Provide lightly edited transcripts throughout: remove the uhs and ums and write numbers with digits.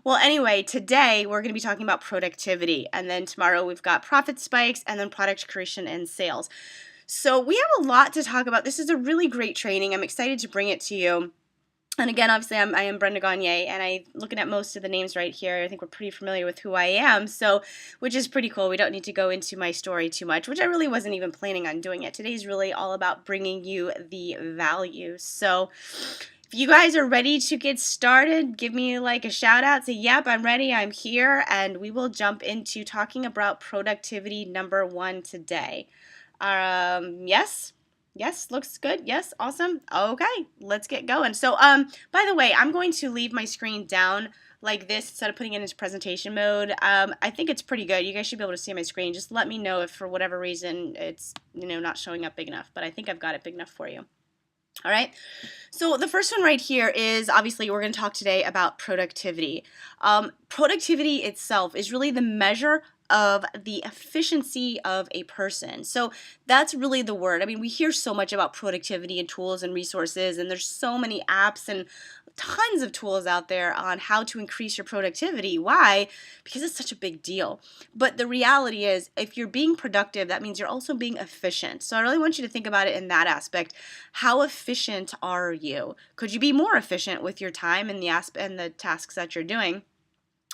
Well, anyway, today we're going to be talking about productivity, and then tomorrow we've got profit spikes, and then product creation and sales. So we have a lot to talk about. This is a really great training. I'm excited to bring it to you. And again, obviously, I am Brenda Gagne, and looking at most of the names right here, I think we're pretty familiar with who I am, so, which is pretty cool. We don't need to go into my story too much, which I really wasn't even planning on doing it. Today's really all about bringing you the value. So if you guys are ready to get started, give me like a shout out, say, yep, I'm ready, I'm here, and we will jump into talking about productivity number 1 today. Yes? Yes, looks good. Yes, awesome. Okay, let's get going. So, by the way, I'm going to leave my screen down like this instead of putting it into presentation mode. I think it's pretty good. You guys should be able to see my screen. Just let me know if for whatever reason it's, not showing up big enough, but I think I've got it big enough for you. All right, so the first one right here is obviously we're going to talk today about productivity. Productivity itself is really the measure of the efficiency of a person. So that's really the word. I mean, we hear so much about productivity and tools and resources, and there's so many apps and tons of tools out there on how to increase your productivity. Why? Because it's such a big deal. But the reality is, if you're being productive, that means you're also being efficient. So I really want you to think about it in that aspect. How efficient are you? Could you be more efficient with your time and the tasks that you're doing?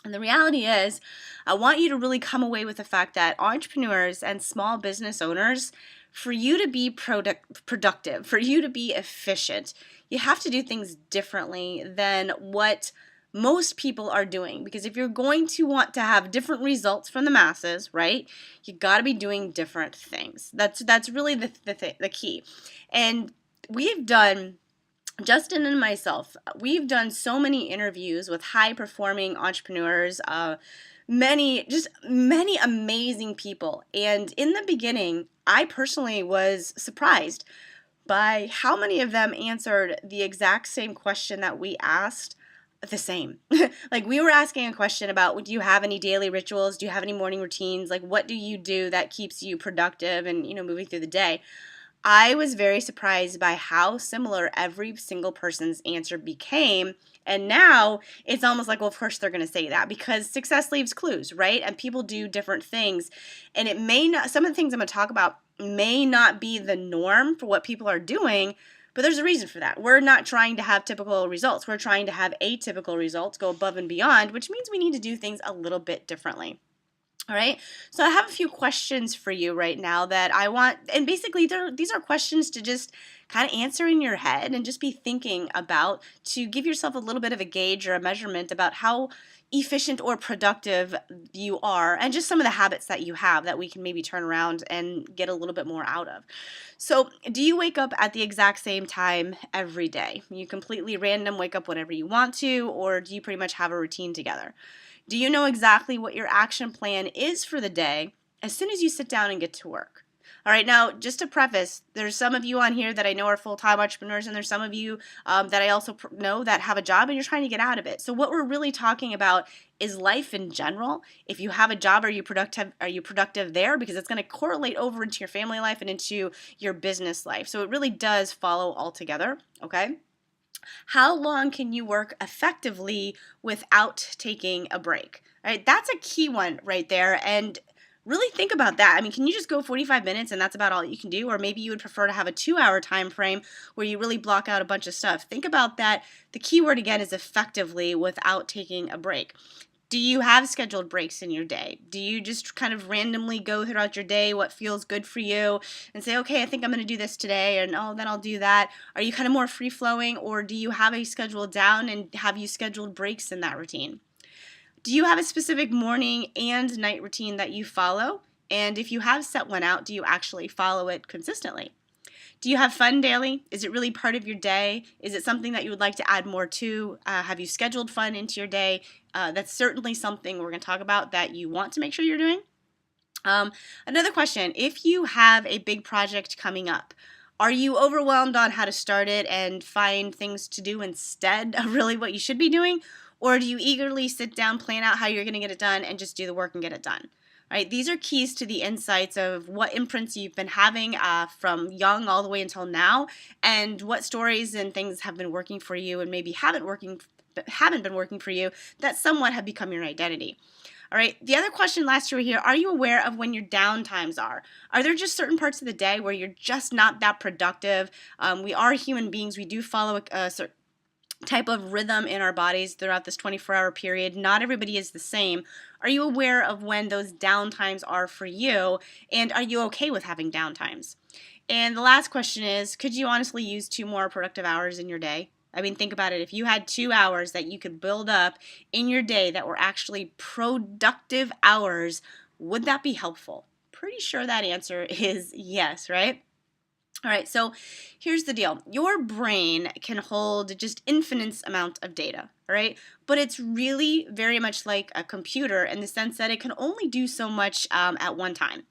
And the reality is, I want you to really come away with the fact that entrepreneurs and small business owners, for you to be productive, for you to be efficient, you have to do things differently than what most people are doing. Because if you're going to want to have different results from the masses, right, you got to be doing different things. That's really the key. And we've done, Justin and myself, we've done so many interviews with high-performing entrepreneurs, many amazing people. And in the beginning, I personally was surprised by how many of them answered the exact same question that we asked the same. Like, we were asking a question about, do you have any daily rituals? Do you have any morning routines? Like, what do you do that keeps you productive and, moving through the day? I was very surprised by how similar every single person's answer became. And now it's almost like, well, of course they're going to say that because success leaves clues, right? And people do different things. And it may not, some of the things I'm going to talk about may not be the norm for what people are doing, but there's a reason for that. We're not trying to have typical results. We're trying to have atypical results, go above and beyond, which means we need to do things a little bit differently. All right, so I have a few questions for you right now that I want, and basically these are questions to just kind of answer in your head and just be thinking about, to give yourself a little bit of a gauge or a measurement about how efficient or productive you are, and just some of the habits that you have that we can maybe turn around and get a little bit more out of. So, do you wake up at the exact same time every day? You completely random, wake up whenever you want to, or do you pretty much have a routine together? Do you know exactly what your action plan is for the day as soon as you sit down and get to work? All right, now, just to preface, there's some of you on here that I know are full-time entrepreneurs, and there's some of you that I also know that have a job and you're trying to get out of it. So what we're really talking about is life in general. If you have a job, are you productive there? Because it's going to correlate over into your family life and into your business life. So it really does follow all together, okay? How long can you work effectively without taking a break? All right, that's a key one right there. And really think about that. I mean, can you just go 45 minutes and that's about all you can do? Or maybe you would prefer to have a 2-hour time frame where you really block out a bunch of stuff. Think about that. The key word again is effectively without taking a break. Do you have scheduled breaks in your day? Do you just kind of randomly go throughout your day what feels good for you and say, okay, I think I'm going to do this today, and oh, then I'll do that? Are you kind of more free-flowing, or do you have a schedule down and have you scheduled breaks in that routine? Do you have a specific morning and night routine that you follow? And if you have set one out, do you actually follow it consistently? Do you have fun daily? Is it really part of your day? Is it something that you would like to add more to? Have you scheduled fun into your day? That's certainly something we're going to talk about that you want to make sure you're doing. Another question, if you have a big project coming up, are you overwhelmed on how to start it and find things to do instead of really what you should be doing? Or do you eagerly sit down, plan out how you're going to get it done, and just do the work and get it done? Right, these are keys to the insights of what imprints you've been having from young all the way until now, and what stories and things have been working for you and maybe haven't haven't been working for you that somewhat have become your identity. All right. The other question last year here, are you aware of when your down times are? Are there just certain parts of the day where you're just not that productive? We are human beings. We do follow a certain type of rhythm in our bodies throughout this 24-hour period. Not everybody is the same. Are you aware of when those down times are for you? And are you okay with having down times? And the last question is, could you honestly use 2 more productive hours in your day? I mean, think about it. If you had 2 hours that you could build up in your day that were actually productive hours, would that be helpful? Pretty sure that answer is yes, right? All right, so here's the deal. Your brain can hold just infinite amount of data, all right? But it's really very much like a computer in the sense that it can only do so much at one time.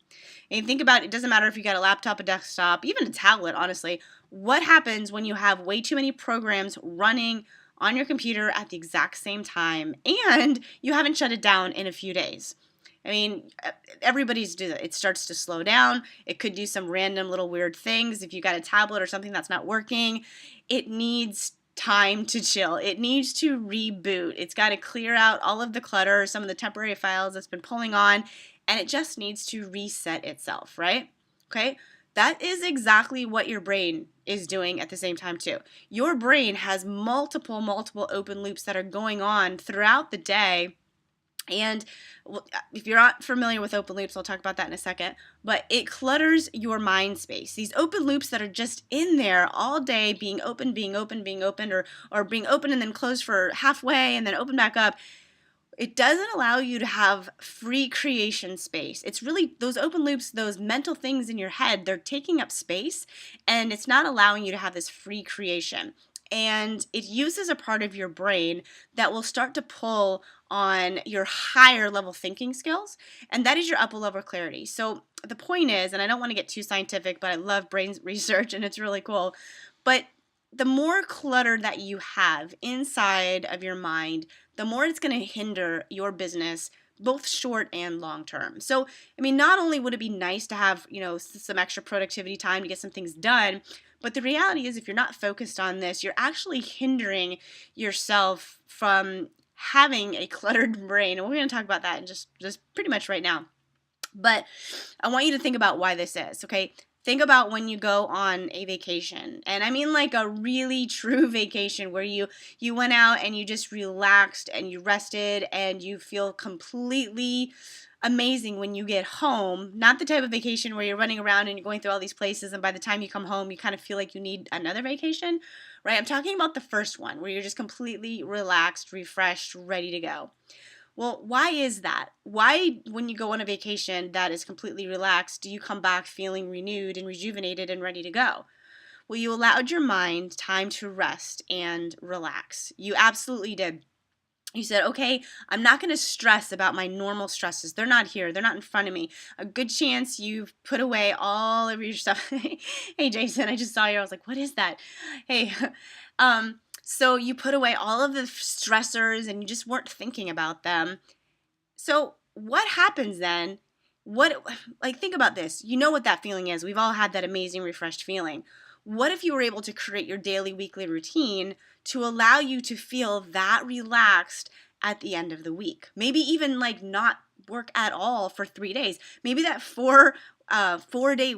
And you think about it, it doesn't matter if you got a laptop, a desktop, even a tablet, honestly. What happens when you have way too many programs running on your computer at the exact same time and you haven't shut it down in a few days? I mean, everybody's do that. It starts to slow down. It could do some random little weird things. If you got a tablet or something that's not working, it needs time to chill. It needs to reboot. It's got to clear out all of the clutter, some of the temporary files it's been pulling on, and it just needs to reset itself, right? Okay? That is exactly what your brain is doing at the same time too. Your brain has multiple open loops that are going on throughout the day. And if you're not familiar with open loops, I'll talk about that in a second, but it clutters your mind space. These open loops that are just in there all day, being open, or being open and then closed for halfway and then open back up, it doesn't allow you to have free creation space. It's really those open loops, those mental things in your head, they're taking up space and it's not allowing you to have this free creation. And it uses a part of your brain that will start to pull on your higher level thinking skills, and that is your upper level clarity. So the point is, and I don't want to get too scientific, but I love brain research and it's really cool, but the more clutter that you have inside of your mind, the more it's going to hinder your business, both short and long term. So, I mean, not only would it be nice to have, some extra productivity time to get some things done, but the reality is if you're not focused on this, you're actually hindering yourself from having a cluttered brain. And we're going to talk about that in just pretty much right now. But I want you to think about why this is, okay? Think about when you go on a vacation. And I mean like a really true vacation where you went out and you just relaxed and you rested and you feel completely amazing when you get home. Not the type of vacation where you're running around and you're going through all these places and by the time you come home you kind of feel like you need another vacation, right? I'm talking about the first one where you're just completely relaxed, refreshed, ready to go. Well, why is that? Why, when you go on a vacation that is completely relaxed, do you come back feeling renewed and rejuvenated and ready to go? Well, you allowed your mind time to rest and relax. You absolutely did. You said, okay, I'm not going to stress about my normal stresses. They're not here. They're not in front of me. A good chance you've put away all of your stuff. Hey, Jason, I just saw you. I was like, what is that? Hey, so you put away all of the stressors and you just weren't thinking about them. So what happens then? Think about this. You know what that feeling is. We've all had that amazing, refreshed feeling. What if you were able to create your daily, weekly routine to allow you to feel that relaxed at the end of the week? Maybe even not work at all for 3 days. Maybe that 4-day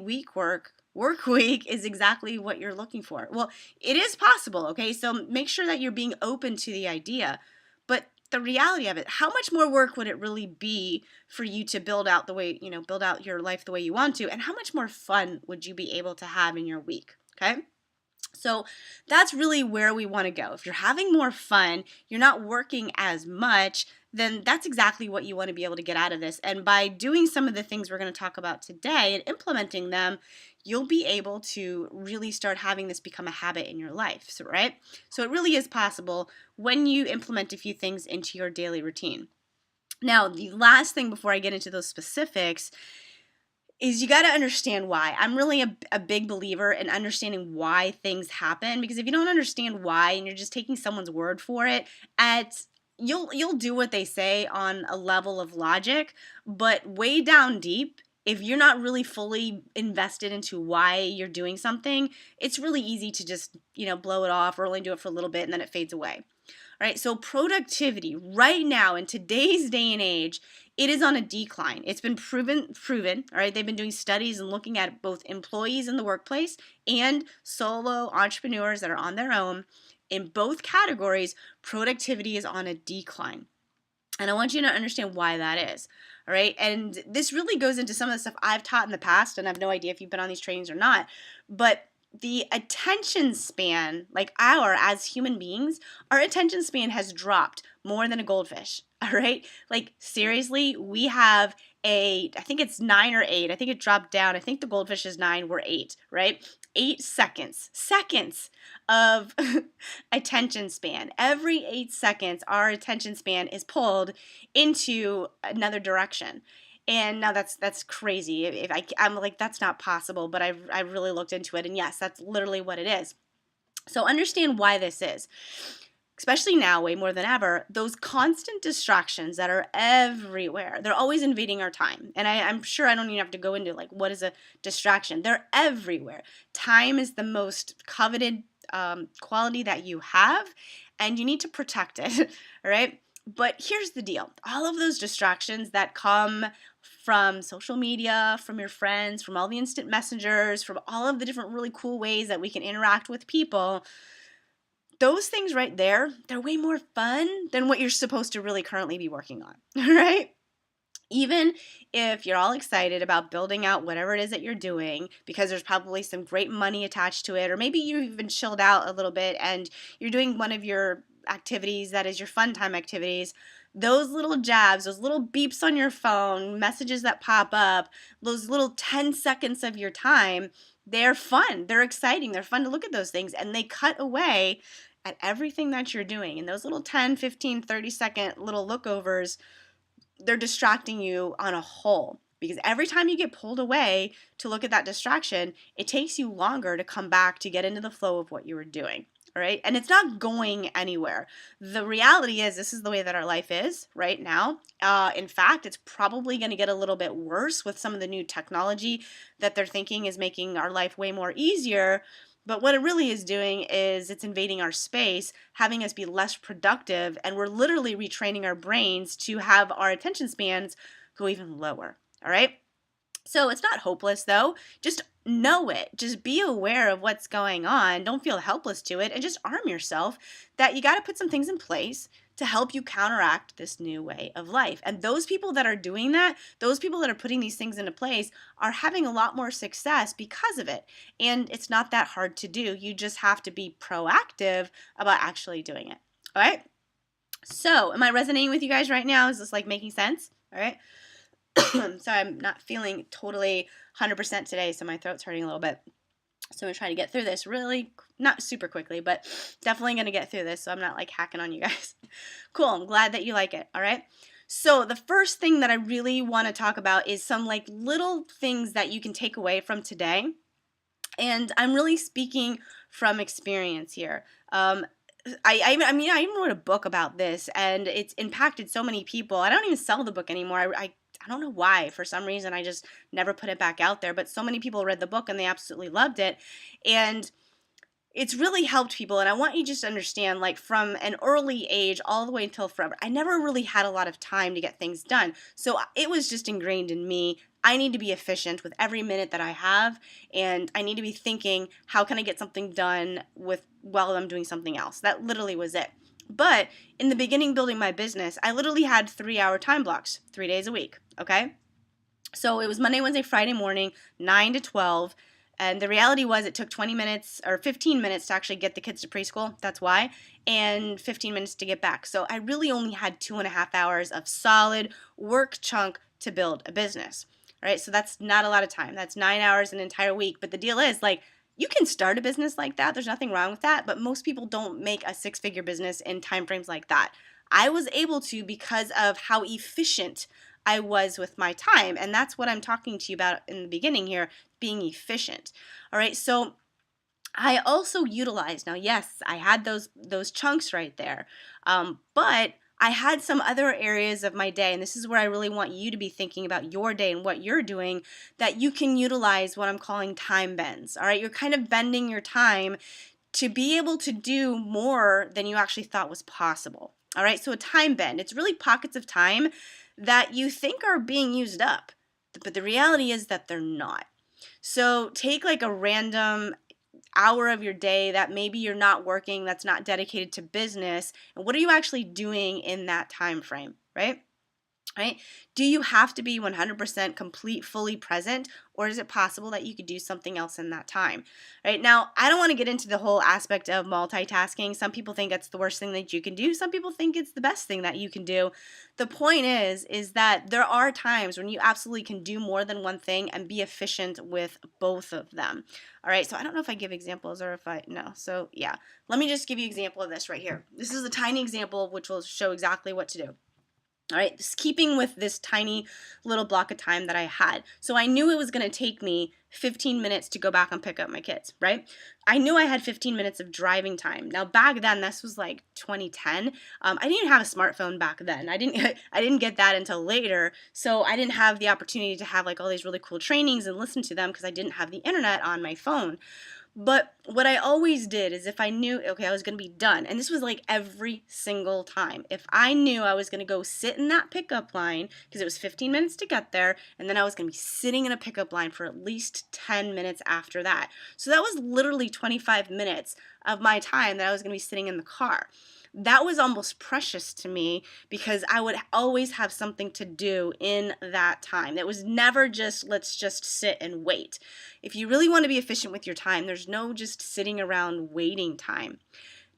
work week is exactly what you're looking for. Well, it is possible, okay? So make sure that you're being open to the idea. But the reality of it, how much more work would it really be for you to build out your life the way you want to? And how much more fun would you be able to have in your week? Okay? So that's really where we want to go. If you're having more fun, you're not working as much, then that's exactly what you want to be able to get out of this. And by doing some of the things we're going to talk about today and implementing them, you'll be able to really start having this become a habit in your life. So, right? So it really is possible when you implement a few things into your daily routine. Now, the last thing before I get into those specifics is you got to understand why. I'm really a big believer in understanding why things happen, because if you don't understand why and you're just taking someone's word for it, you'll do what they say on a level of logic, but way down deep, if you're not really fully invested into why you're doing something, it's really easy to just, blow it off or only do it for a little bit and then it fades away. All right, so productivity right now in today's day and age, it is on a decline. It's been proven, all right? They've been doing studies and looking at both employees in the workplace and solo entrepreneurs that are on their own. In both categories, productivity is on a decline. And I want you to understand why that is. All right. And this really goes into some of the stuff I've taught in the past, and I have no idea if you've been on these trainings or not. But the attention span, like as human beings, our attention span has dropped more than a goldfish. All right. Like, seriously, we have I think it's 9 or 8. I think it dropped down. I think the goldfish is 9, we're 8, right? 8 seconds of attention span. Every 8 seconds, our attention span is pulled into another direction. And now that's crazy. If I'm like, that's not possible, but I really looked into it, and yes, that's literally what it is. So understand why this is. Especially now, way more than ever, those constant distractions that are everywhere, they're always invading our time. And I'm sure I don't even have to go into like, what is a distraction? They're everywhere. Time is the most coveted quality that you have, and you need to protect it, all right? But here's the deal. All of those distractions that come from social media, from your friends, from all the instant messengers, from all of the different really cool ways that we can interact with people, those things right there, they're way more fun than what you're supposed to really currently be working on, right? Even if you're all excited about building out whatever it is that you're doing, because there's probably some great money attached to it, or maybe you've even chilled out a little bit and you're doing one of your activities that is your fun time activities, those little jabs, those little beeps on your phone, messages that pop up, those little 10 seconds of your time, they're fun, they're exciting, they're fun to look at those things, and they cut away at everything that you're doing. And those little 10, 15, 30-second little lookovers, they're distracting you on a whole. Because every time you get pulled away to look at that distraction, it takes you longer to come back to get into the flow of what you were doing. All right. And it's not going anywhere. The reality is, this is the way that our life is right now. In fact, it's probably going to get a little bit worse with some of the new technology that they're thinking is making our life way more easier. But what it really is doing is it's invading our space, having us be less productive, and we're literally retraining our brains to have our attention spans go even lower. All right? So it's not hopeless, though. Just know it. Just be aware of what's going on. Don't feel helpless to it, and just arm yourself that you got to put some things in place to help you counteract this new way of life. And those people that are doing that, those people that are putting these things into place, are having a lot more success because of it. And it's not that hard to do. You just have to be proactive about actually doing it. All right? So, am I resonating with you guys right now? Is this like making sense? All right? Sorry, I'm not feeling totally 100% today, so my throat's hurting a little bit. So I'm going to try to get through this really, not super quickly, but definitely going to get through this so I'm not like hacking on you guys. Cool, I'm glad that you like it, all right? So the first thing that I really want to talk about is some like little things that you can take away from today. And I'm really speaking from experience here. I even wrote a book about this, and it's impacted so many people. I don't even sell the book anymore. I don't know why. For some reason, I just never put it back out there. But so many people read the book, and they absolutely loved it. And it's really helped people. And I want you just to understand, like, from an early age all the way until forever, I never really had a lot of time to get things done. So it was just ingrained in me. I need to be efficient with every minute that I have, and I need to be thinking, how can I get something done while I'm doing something else? That literally was it. But in the beginning, building my business, I literally had 3-hour time blocks, 3 days a week, okay? So it was Monday, Wednesday, Friday morning, 9 to 12, and the reality was it took 20 minutes or 15 minutes to actually get the kids to preschool, that's why, and 15 minutes to get back. So I really only had 2.5 hours of solid work chunk to build a business. All right, so that's not a lot of time. That's 9 hours an entire week. But the deal is, like, you can start a business like that. There's nothing wrong with that. But most people don't make a 6-figure business in timeframes like that. I was able to because of how efficient I was with my time. And that's what I'm talking to you about in the beginning here, being efficient. All right, so I also utilized, now yes, I had those chunks right there, but I had some other areas of my day, and this is where I really want you to be thinking about your day and what you're doing, that you can utilize what I'm calling time bends, all right? You're kind of bending your time to be able to do more than you actually thought was possible. All right, so a time bend, it's really pockets of time that you think are being used up, but the reality is that they're not. So take like a random hour of your day that maybe you're not working, that's not dedicated to business, and what are you actually doing in that time frame, right? Right? Do you have to be 100% complete, fully present, or is it possible that you could do something else in that time? Right? Now, I don't want to get into the whole aspect of multitasking. Some people think that's the worst thing that you can do. Some people think it's the best thing that you can do. The point is that there are times when you absolutely can do more than one thing and be efficient with both of them. All right, so I don't know if I give examples or if I, no. So yeah, let me just give you an example of this right here. This is a tiny example which will show exactly what to do. All right, just keeping with this tiny little block of time that I had. So I knew it was going to take me 15 minutes to go back and pick up my kids, right? I knew I had 15 minutes of driving time. Now back then, this was like 2010. I didn't even have a smartphone back then. I didn't get that until later. So I didn't have the opportunity to have like all these really cool trainings and listen to them because I didn't have the internet on my phone. But what I always did is if I knew, okay, I was going to be done, and this was like every single time. If I knew I was going to go sit in that pickup line, because it was 15 minutes to get there, and then I was going to be sitting in a pickup line for at least 10 minutes after that. So that was literally 25 minutes of my time that I was going to be sitting in the car. That was almost precious to me because I would always have something to do in that time. It was never just, let's just sit and wait. If you really want to be efficient with your time, there's no just sitting around waiting time.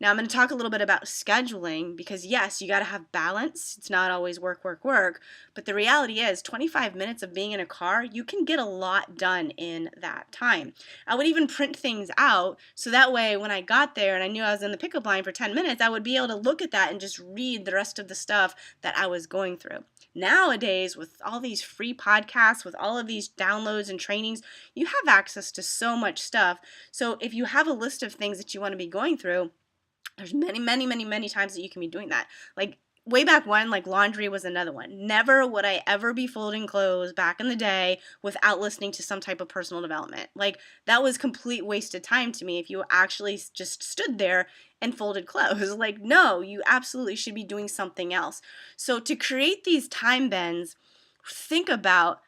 Now, I'm going to talk a little bit about scheduling because, yes, you got to have balance. It's not always work, work, work. But the reality is 25 minutes of being in a car, you can get a lot done in that time. I would even print things out so that way when I got there and I knew I was in the pickup line for 10 minutes, I would be able to look at that and just read the rest of the stuff that I was going through. Nowadays, with all these free podcasts, with all of these downloads and trainings, you have access to so much stuff. So if you have a list of things that you want to be going through, there's many times that you can be doing that. Like way back when, like laundry was another one. Never would I ever be folding clothes back in the day without listening to some type of personal development. Like that was complete wasted time to me if you actually just stood there and folded clothes. Like no, you absolutely should be doing something else. So to create these time bends, think about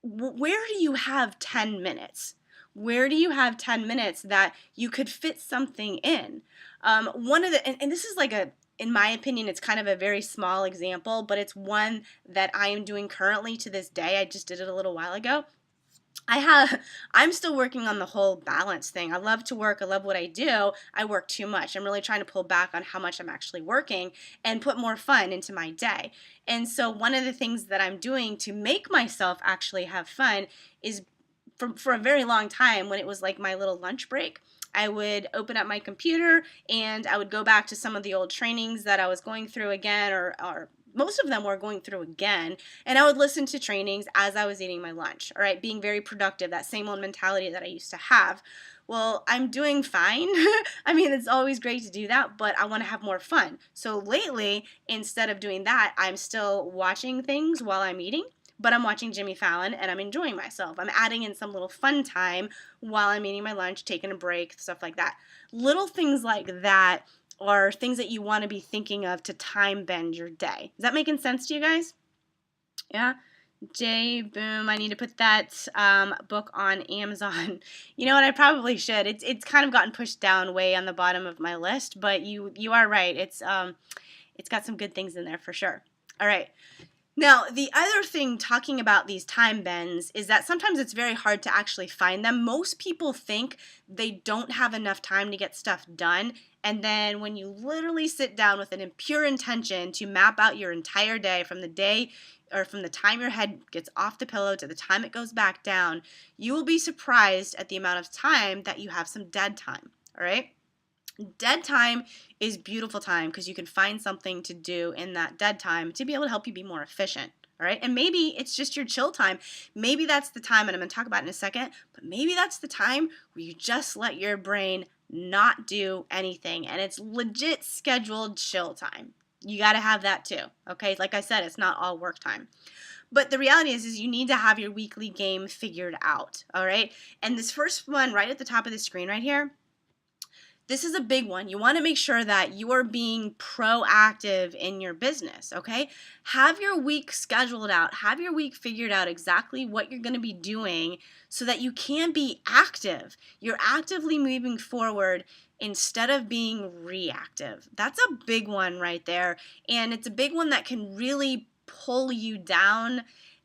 where do you have 10 minutes? Where do you have 10 minutes that you could fit something in? One of the, and this is like a, in my opinion, it's kind of a very small example, but it's one that I am doing currently to this day. I just did it a little while ago. I'm still working on the whole balance thing. I love to work. I love what I do. I work too much. I'm really trying to pull back on how much I'm actually working and put more fun into my day. And so one of the things that I'm doing to make myself actually have fun is for a very long time when it was like my little lunch break, I would open up my computer and I would go back to some of the old trainings that I was going through again or most of them were going through again, and I would listen to trainings as I was eating my lunch, all right, being very productive, that same old mentality that I used to have. Well, I'm doing fine. I mean, it's always great to do that, but I want to have more fun. So lately, instead of doing that, I'm still watching things while I'm eating, but I'm watching Jimmy Fallon and I'm enjoying myself. I'm adding in some little fun time while I'm eating my lunch, taking a break, stuff like that. Little things like that are things that you want to be thinking of to time bend your day. Is that making sense to you guys? Yeah? Jay, boom, I need to put that book on Amazon. You know what, I probably should. It's kind of gotten pushed down way on the bottom of my list, but you are right. It's got some good things in there for sure. All right. Now, the other thing talking about these time bends is that sometimes it's very hard to actually find them. Most people think they don't have enough time to get stuff done. And then when you literally sit down with an pure intention to map out your entire day from the day or from the time your head gets off the pillow to the time it goes back down, you will be surprised at the amount of time that you have some dead time. All right? Dead time is beautiful time because you can find something to do in that dead time to be able to help you be more efficient. All right. And maybe it's just your chill time. Maybe that's the time, and I'm going to talk about it in a second, but maybe that's the time where you just let your brain not do anything and it's legit scheduled chill time. You got to have that too. Okay. Like I said, it's not all work time. But the reality is you need to have your weekly game figured out. All right. And this first one right at the top of the screen right here, This is a big one. You want to make sure that you are being proactive in your business, okay? Have your week scheduled out. Have your week figured out exactly what you're going to be doing so that you can be active. You're actively moving forward instead of being reactive. That's a big one right there. And it's a big one that can really pull you down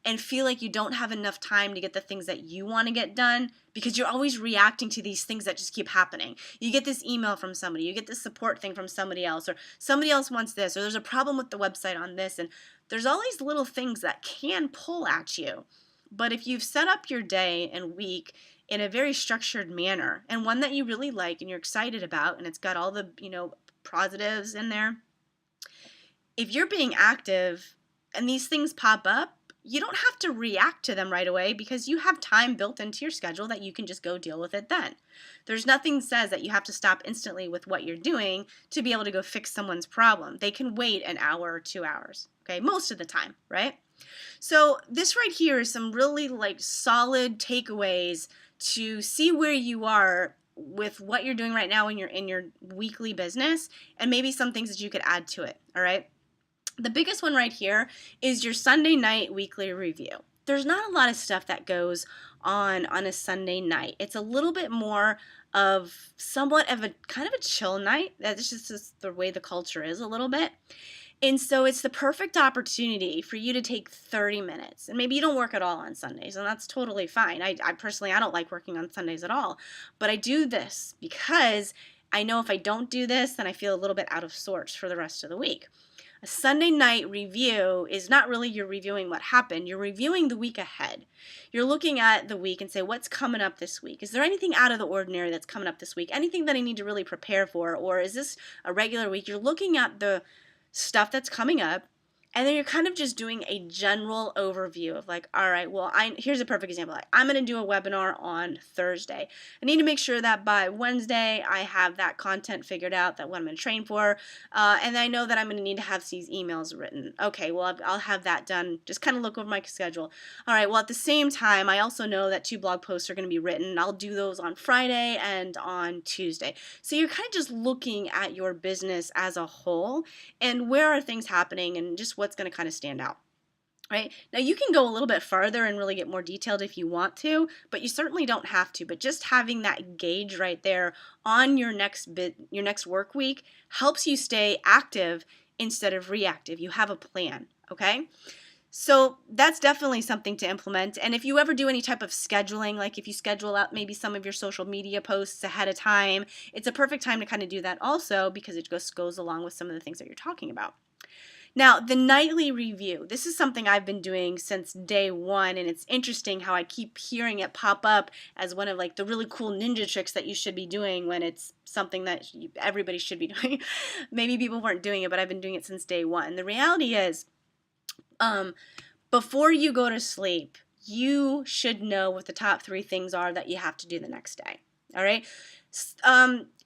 and feel like you don't have enough time to get the things that you want to get done because you're always reacting to these things that just keep happening. You get this email from somebody, you get this support thing from somebody else, or somebody else wants this, or there's a problem with the website on this, and there's all these little things that can pull at you. But if you've set up your day and week in a very structured manner, and one that you really like and you're excited about, and it's got all the, positives in there, if you're being active and these things pop up, you don't have to react to them right away because you have time built into your schedule that you can just go deal with it then. There's nothing says that you have to stop instantly with what you're doing to be able to go fix someone's problem. They can wait an hour or 2 hours, okay? Most of the time, right? So this right here is some really solid takeaways to see where you are with what you're doing right now in your weekly business, and maybe some things that you could add to it, all right? The biggest one right here is your Sunday night weekly review. There's not a lot of stuff that goes on a Sunday night. It's a little bit more of somewhat of a kind of a chill night. That's just the way the culture is a little bit. And so it's the perfect opportunity for you to take 30 minutes. And maybe you don't work at all on Sundays, and that's totally fine. I personally, I don't like working on Sundays at all. But I do this because I know if I don't do this, then I feel a little bit out of sorts for the rest of the week. A Sunday night review is not really you're reviewing what happened. You're reviewing the week ahead. You're looking at the week and say, what's coming up this week? Is there anything out of the ordinary that's coming up this week? Anything that I need to really prepare for? Or is this a regular week? You're looking at the stuff that's coming up, and then you're kind of just doing a general overview of all right, well, here's a perfect example. I'm going to do a webinar on Thursday. I need to make sure that by Wednesday I have that content figured out, that what I'm going to train for, and I know that I'm going to need to have these emails written. Okay, well, I'll have that done. Just kind of look over my schedule. All right, well, at the same time, I also know that 2 blog posts are going to be written. I'll do those on Friday and on Tuesday. So you're kind of just looking at your business as a whole and where are things happening and just what's going to kind of stand out. Right? Now you can go a little bit farther and really get more detailed if you want to, but you certainly don't have to. But just having that gauge right there on your next work week helps you stay active instead of reactive. You have a plan, okay? So that's definitely something to implement. And if you ever do any type of scheduling, like if you schedule out maybe some of your social media posts ahead of time, it's a perfect time to kind of do that also because it just goes along with some of the things that you're talking about. Now, the nightly review. This is something I've been doing since day one, and it's interesting how I keep hearing it pop up as one of the really cool ninja tricks that you should be doing when it's something that everybody should be doing. Maybe people weren't doing it, but I've been doing it since day one. The reality is, before you go to sleep, you should know what the top 3 things are that you have to do the next day. All right?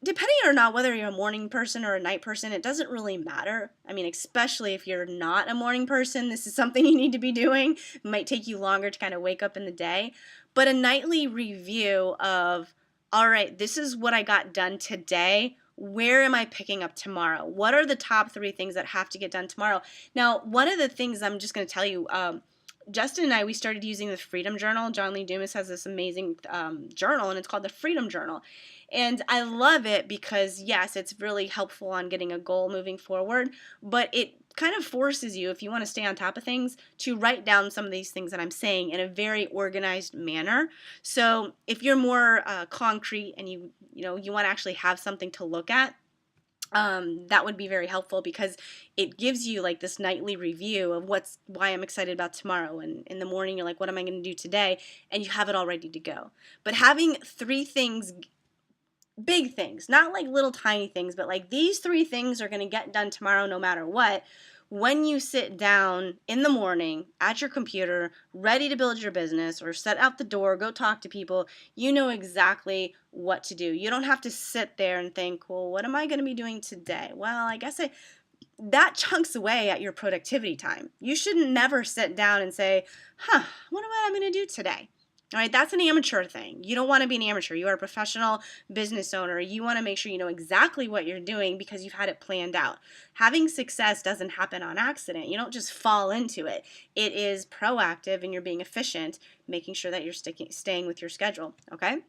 Depending or not whether you're a morning person or a night person, it doesn't really matter. I mean, especially if you're not a morning person, this is something you need to be doing. It might take you longer to kind of wake up in the day. But a nightly review of, all right, this is what I got done today. Where am I picking up tomorrow? What are the top 3 things that have to get done tomorrow? Now, one of the things I'm just going to tell you, Justin and I, we started using the Freedom Journal. John Lee Dumas has this amazing journal, and it's called the Freedom Journal. And I love it because, yes, it's really helpful on getting a goal moving forward, but it kind of forces you, if you want to stay on top of things, to write down some of these things that I'm saying in a very organized manner. So if you're more concrete and you want to actually have something to look at, that would be very helpful because it gives you this nightly review of why I'm excited about tomorrow, and in the morning you're like, what am I going to do today, and you have it all ready to go. But having 3 things, big things, not little tiny things, but these 3 things are going to get done tomorrow no matter what. When you sit down in the morning at your computer, ready to build your business or set out the door, go talk to people, you know exactly what to do. You don't have to sit there and think, well, what am I going to be doing today? Well, I guess that chunks away at your productivity time. You should never sit down and say, what am I going to do today? All right, that's an amateur thing. You don't want to be an amateur. You are a professional business owner. You want to make sure you know exactly what you're doing because you've had it planned out. Having success doesn't happen on accident. You don't just fall into it. It is proactive and you're being efficient, making sure that you're staying with your schedule, okay?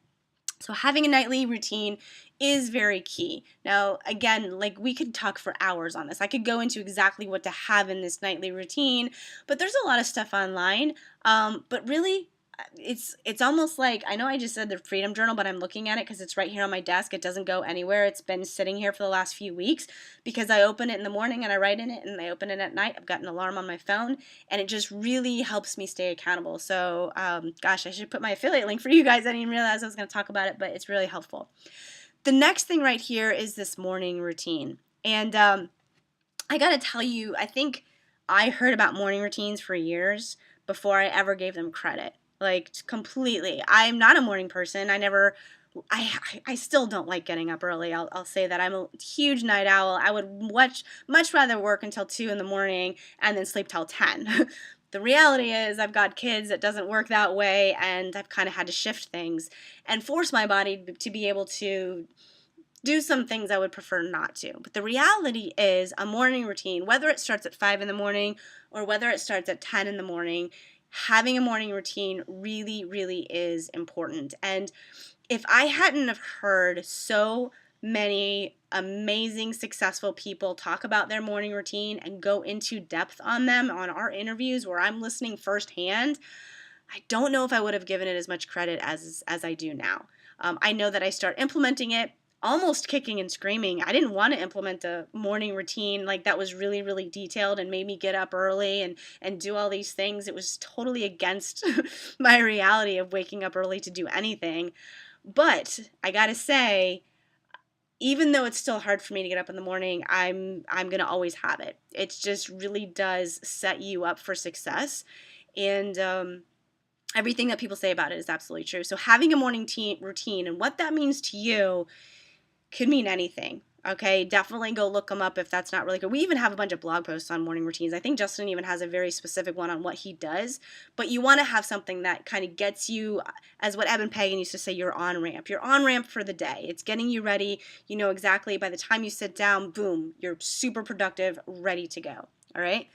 So having a nightly routine is very key. Now, again, like we could talk for hours on this. I could go into exactly what to have in this nightly routine, but there's a lot of stuff online. But really, it's almost like, I know I just said the Freedom Journal, but I'm looking at it because it's right here on my desk. It doesn't go anywhere. It's been sitting here for the last few weeks because I open it in the morning and I write in it, and I open it at night. I've got an alarm on my phone, and it just really helps me stay accountable. So, gosh, I should put my affiliate link for you guys. I didn't realize I was going to talk about it, but it's really helpful. The next thing right here is this morning routine. And I got to tell you, I think I heard about morning routines for years before I ever gave them credit. Like, completely. I'm not a morning person. I still don't like getting up early. I'll say that. I'm a huge night owl. I would much rather work until 2 in the morning and then sleep till 10. The reality is I've got kids. It doesn't work that way, and I've kind of had to shift things and force my body to be able to do some things I would prefer not to. But the reality is a morning routine, whether it starts at 5 in the morning or whether it starts at 10 in the morning, having a morning routine really, really is important. And if I hadn't have heard so many amazing, successful people talk about their morning routine and go into depth on them on our interviews where I'm listening firsthand, I don't know if I would have given it as much credit as I do now. I know that I start implementing it almost kicking and screaming. I didn't want to implement a morning routine like that was really, really detailed and made me get up early and do all these things. It was totally against my reality of waking up early to do anything. But I gotta say, even though it's still hard for me to get up in the morning, I'm gonna always have it. It just really does set you up for success, and everything that people say about it is absolutely true. So having a morning routine and what that means to you could mean anything. Okay, definitely go look them up if that's not really good. We even have a bunch of blog posts on morning routines. I think Justin even has a very specific one on what he does. But you want to have something that kind of gets you, as what Eben Pagan used to say, your on ramp. Your on ramp for the day. It's getting you ready. You know exactly by the time you sit down, boom, you're super productive, ready to go. All right.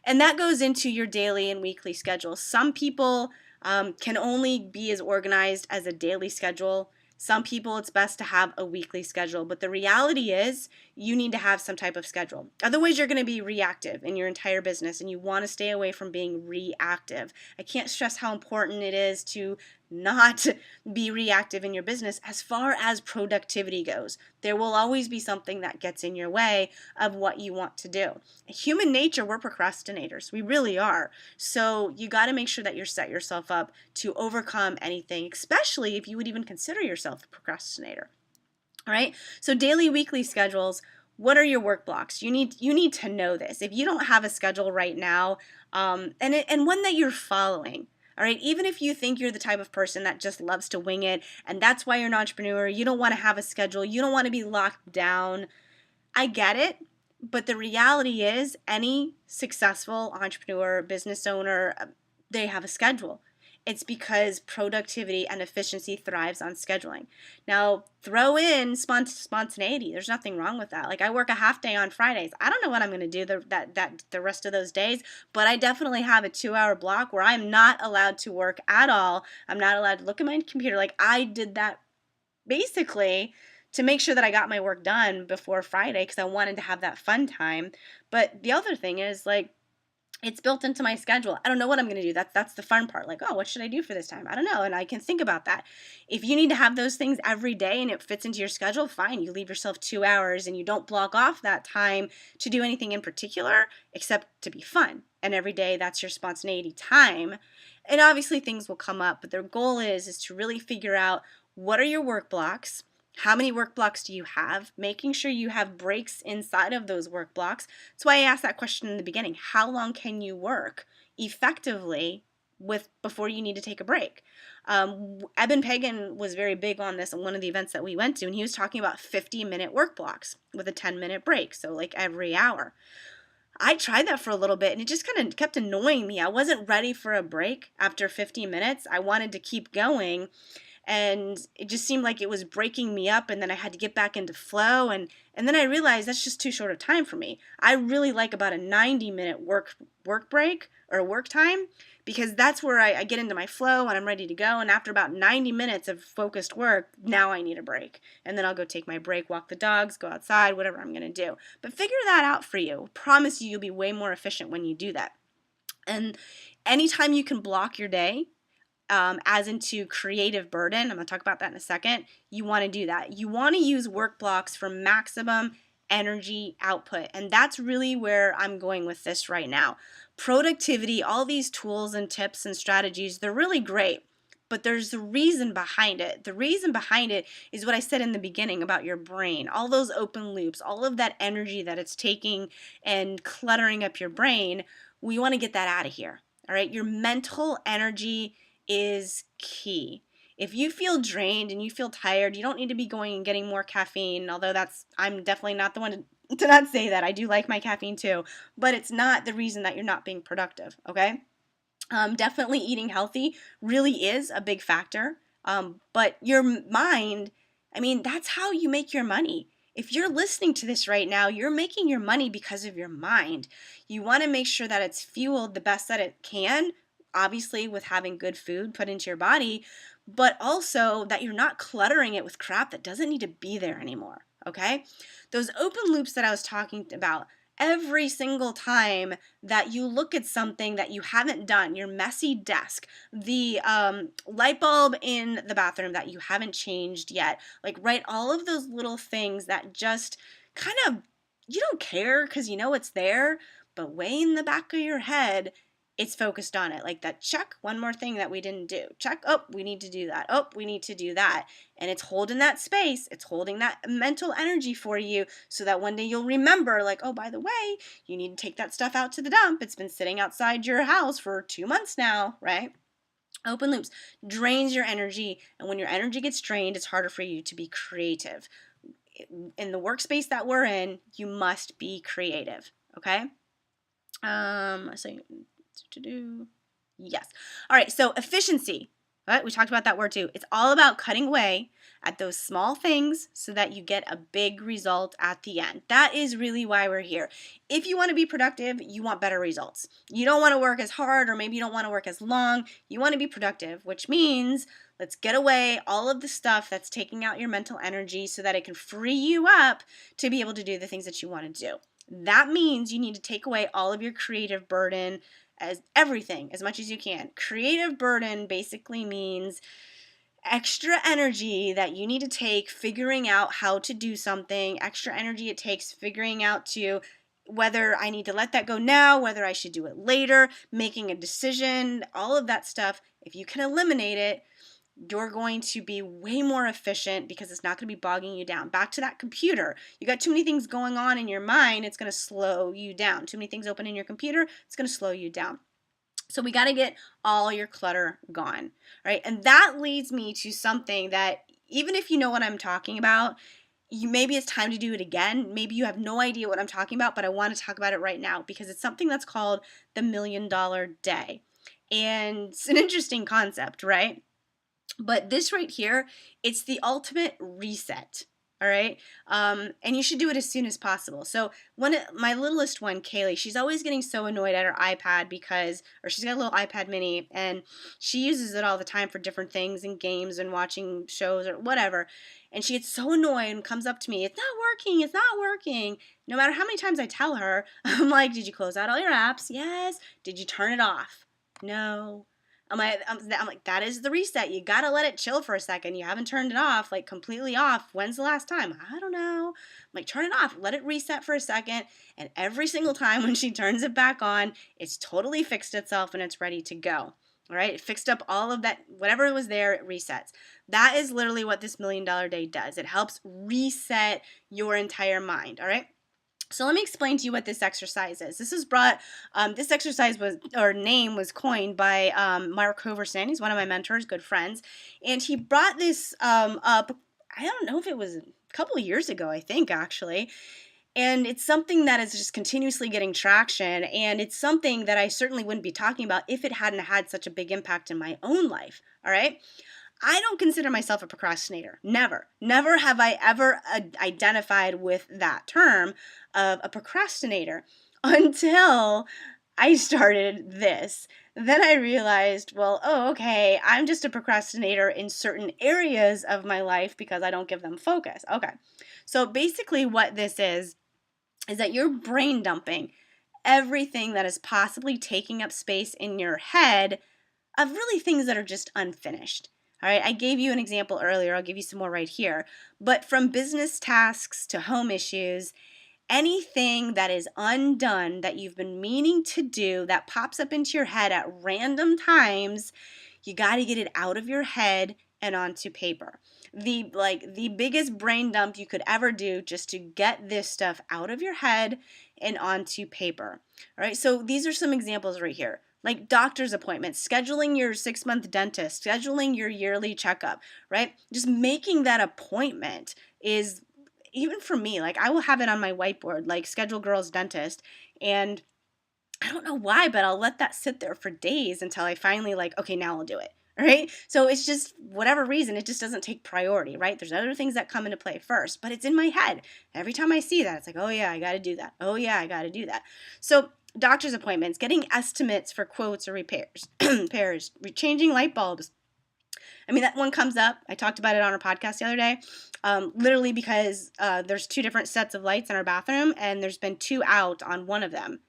And that goes into your daily and weekly schedule. Some people can only be as organized as a daily schedule. Some people, it's best to have a weekly schedule, but the reality is you need to have some type of schedule. Otherwise, you're going to be reactive in your entire business, and you want to stay away from being reactive. I can't stress how important it is to not be reactive in your business as far as productivity goes. There will always be something that gets in your way of what you want to do. Human nature, we're procrastinators. We really are. So you got to make sure that you set yourself up to overcome anything, especially if you would even consider yourself a procrastinator. All right. So daily, weekly schedules. What are your work blocks? You need to know this. If you don't have a schedule right now, and one that you're following. All right, even if you think you're the type of person that just loves to wing it, and that's why you're an entrepreneur, you don't want to have a schedule, you don't want to be locked down. I get it, but the reality is any successful entrepreneur, business owner, they have a schedule. It's because productivity and efficiency thrives on scheduling. Now, throw in spontaneity. There's nothing wrong with that. Like, I work a half day on Fridays. I don't know what I'm going to do the rest of those days, but I definitely have a 2-hour block where I'm not allowed to work at all. I'm not allowed to look at my computer. Like, I did that basically to make sure that I got my work done before Friday because I wanted to have that fun time. But the other thing is, like, it's built into my schedule. I don't know what I'm going to do. That's the fun part. Like, oh, what should I do for this time? I don't know. And I can think about that. If you need to have those things every day and it fits into your schedule, fine. You leave yourself 2 hours and you don't block off that time to do anything in particular except to be fun. And every day that's your spontaneity time. And obviously things will come up, but their goal is to really figure out what are your work blocks. How many work blocks do you have? Making sure you have breaks inside of those work blocks. That's why I asked that question in the beginning. How long can you work effectively before you need to take a break? Eben Pagan was very big on this in one of the events that we went to, and he was talking about 50-minute work blocks with a 10-minute break, so like every hour. I tried that for a little bit and it just kind of kept annoying me. I wasn't ready for a break after 15 minutes. I wanted to keep going and it just seemed like it was breaking me up, and then I had to get back into flow, and then I realized that's just too short of time for me. I really like about a 90-minute work break or work time, because that's where I get into my flow and I'm ready to go, and after about 90 minutes of focused work, now I need a break, and then I'll go take my break, walk the dogs, go outside, whatever I'm going to do. But figure that out for you. I promise you, you'll be way more efficient when you do that. And anytime you can block your day, as into creative burden, I'm going to talk about that in a second, you want to do that. You want to use work blocks for maximum energy output. And that's really where I'm going with this right now. Productivity, all these tools and tips and strategies, they're really great. But there's a reason behind it. The reason behind it is what I said in the beginning about your brain. All those open loops, all of that energy that it's taking and cluttering up your brain, we want to get that out of here. All right? Your mental energy is key. If you feel drained and you feel tired, you don't need to be going and getting more caffeine, although I'm definitely not the one to not say that. I do like my caffeine too, but it's not the reason that you're not being productive, okay? Definitely eating healthy really is a big factor, but your mind, I mean, that's how you make your money. If you're listening to this right now, you're making your money because of your mind. You want to make sure that it's fueled the best that it can, obviously with having good food put into your body, but also that you're not cluttering it with crap that doesn't need to be there anymore, okay? Those open loops that I was talking about, every single time that you look at something that you haven't done, your messy desk, the light bulb in the bathroom that you haven't changed yet, like, right, all of those little things that just kind of, you don't care because you know it's there, but way in the back of your head, it's focused on it. Like that, check, one more thing that we didn't do. Check, oh, we need to do that. Oh, we need to do that. And it's holding that space. It's holding that mental energy for you so that one day you'll remember, like, oh, by the way, you need to take that stuff out to the dump. It's been sitting outside your house for 2 months now, right? Open loops drains your energy. And when your energy gets drained, it's harder for you to be creative. In the workspace that we're in, you must be creative, okay? So to do. Yes. All right. So efficiency. Right? We talked about that word too. It's all about cutting away at those small things so that you get a big result at the end. That is really why we're here. If you want to be productive, you want better results. You don't want to work as hard, or maybe you don't want to work as long. You want to be productive, which means let's get away all of the stuff that's taking out your mental energy so that it can free you up to be able to do the things that you want to do. That means you need to take away all of your creative burden, as everything, as much as you can. Creative burden basically means extra energy that you need to take figuring out how to do something, extra energy it takes figuring out to whether I need to let that go now, whether I should do it later, making a decision, all of that stuff. If you can eliminate it, you're going to be way more efficient because it's not going to be bogging you down. Back to that computer. You got too many things going on in your mind, it's going to slow you down. Too many things open in your computer, it's going to slow you down. So we got to get all your clutter gone, right? And that leads me to something that even if you know what I'm talking about, maybe it's time to do it again. Maybe you have no idea what I'm talking about, but I want to talk about it right now because it's something that's called the $1 million day. And it's an interesting concept, right? But this right here, it's the ultimate reset. All right. And you should do it as soon as possible. So my littlest one, Kaylee, she's always getting so annoyed at her iPad or she's got a little iPad mini and she uses it all the time for different things and games and watching shows or whatever. And she gets so annoyed and comes up to me, it's not working, it's not working. No matter how many times I tell her, I'm like, did you close out all your apps? Yes. Did you turn it off? No. I'm like, that is the reset. You got to let it chill for a second. You haven't turned it off, like completely off. When's the last time? I don't know. I'm like, turn it off. Let it reset for a second. And every single time when she turns it back on, it's totally fixed itself and it's ready to go. All right. It fixed up all of that. Whatever was there, it resets. That is literally what this $1 million day does. It helps reset your entire mind. All right. So let me explain to you what this exercise is. This exercise name was coined by Mark Hoverson. He's one of my mentors, good friends. And he brought this up, I don't know if it was a couple of years ago, I think, actually. And it's something that is just continuously getting traction. And it's something that I certainly wouldn't be talking about if it hadn't had such a big impact in my own life. All right. I don't consider myself a procrastinator. Never. Never have I ever identified with that term of a procrastinator until I started this. Then I realized, well, oh, okay, I'm just a procrastinator in certain areas of my life because I don't give them focus. Okay. So basically, what this is that you're brain dumping everything that is possibly taking up space in your head of really things that are just unfinished. All right, I gave you an example earlier. I'll give you some more right here. But from business tasks to home issues, anything that is undone that you've been meaning to do that pops up into your head at random times, you got to get it out of your head and onto paper. The biggest brain dump you could ever do just to get this stuff out of your head and onto paper. All right? So these are some examples right here. Like doctor's appointments, scheduling your 6-month dentist, scheduling your yearly checkup, right? Just making that appointment is, even for me, like I will have it on my whiteboard, like schedule girl's dentist, and I don't know why, but I'll let that sit there for days until I finally like, okay, now I'll do it. Right? So it's just whatever reason, it just doesn't take priority, right? There's other things that come into play first, but it's in my head. Every time I see that, it's like, oh yeah, I got to do that. Oh yeah, I got to do that. So doctor's appointments, getting estimates for quotes or repairs, repairs, changing light bulbs. I mean, that one comes up. I talked about it on our podcast the other day. Literally because there's 2 different sets of lights in our bathroom, and there's been 2 out on one of them.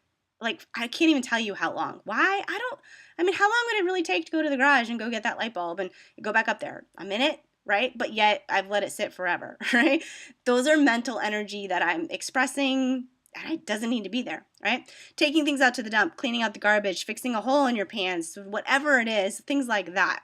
Like, I can't even tell you how long. Why? I mean, how long would it really take to go to the garage and go get that light bulb and go back up there? A minute, right? But yet I've let it sit forever, right? Those are mental energy that I'm expressing, and it doesn't need to be there, right? Taking things out to the dump, cleaning out the garbage, fixing a hole in your pants, whatever it is, things like that.